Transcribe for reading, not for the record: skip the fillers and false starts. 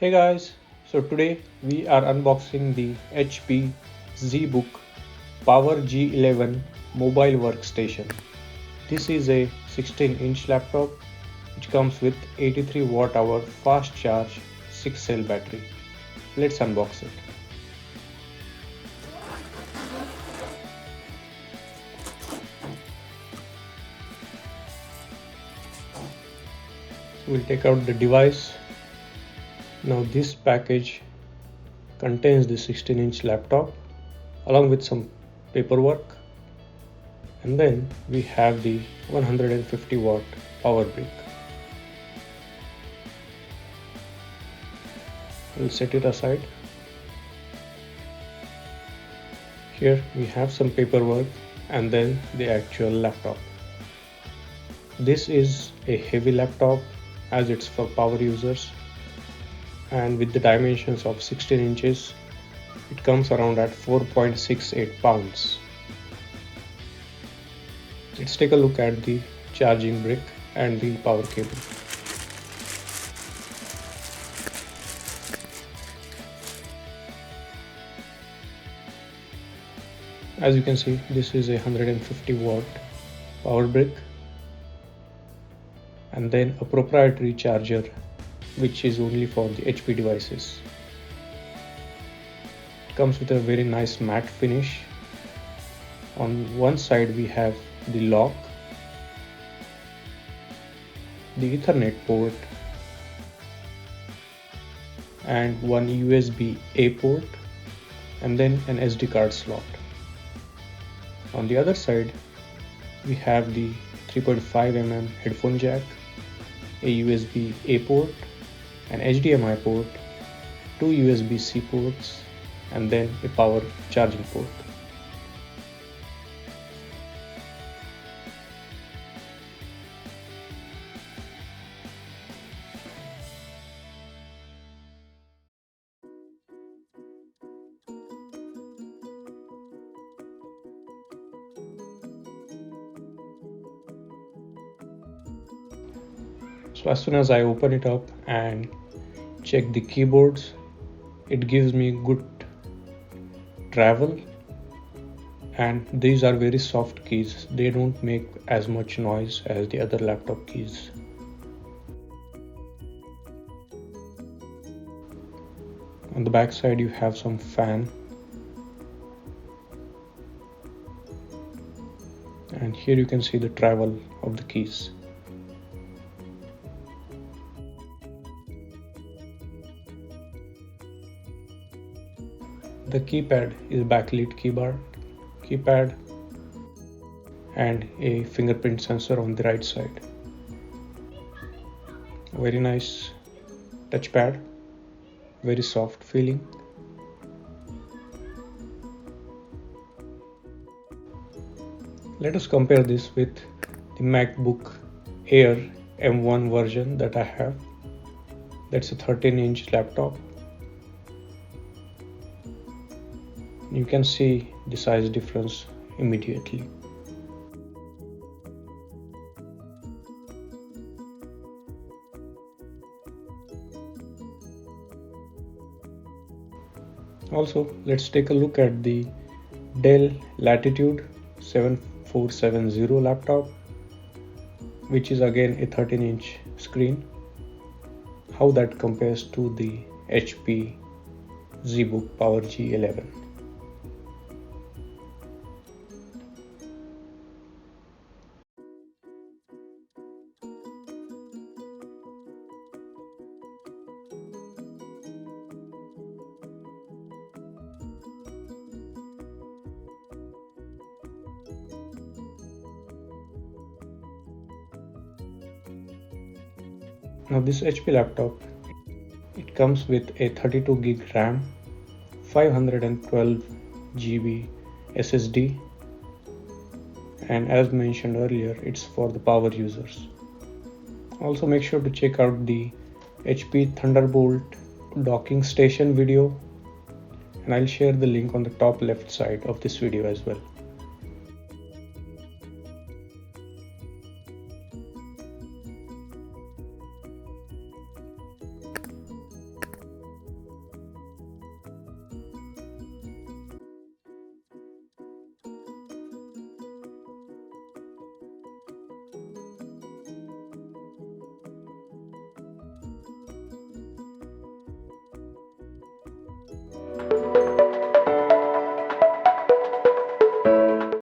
Hey guys, so today we are unboxing the HP ZBook Power G11 mobile workstation. This is a 16-inch laptop which comes with 83 watt-hour fast charge 6-cell battery. Let's unbox it. We'll take out the device. Now this package contains the 16-inch laptop along with some paperwork, and then we have the 150 watt power brick. We'll set it aside. Here we have some paperwork and then the actual laptop. This is a heavy laptop as it's for power users, and with the dimensions of 16 inches, it comes around at 4.68 pounds. Let's take a look at the charging brick and the power cable. As you can see, this is a 150 watt power brick and then a proprietary charger which is only for the HP devices. It comes with a very nice matte finish. On one side we have the lock, the Ethernet port and one USB-A port and then an SD card slot. On the other side we have the 3.5mm headphone jack, a USB-A port, an HDMI port, two USB-C ports, and then a power charging port. So as soon as I open it up and check the keyboards, it gives me good travel, and these are very soft keys. They don't make as much noise as the other laptop keys. On the back side you have some fan, and here you can see the travel of the keys. The keypad is backlit keypad and a fingerprint sensor on the right side. Very nice touchpad, very soft feeling. Let us compare this with the MacBook Air M1 version that I have. That's a 13-inch laptop. You can see the size difference immediately. Also, let's take a look at the Dell Latitude 7470 laptop, which is again a 13-inch screen. How that compares to the HP ZBook Power G11. Now this HP laptop, it comes with a 32 GB RAM, 512 GB SSD, and as mentioned earlier, it's for the power users. Also make sure to check out the HP Thunderbolt docking station video, and I'll share the link on the top left side of this video as well.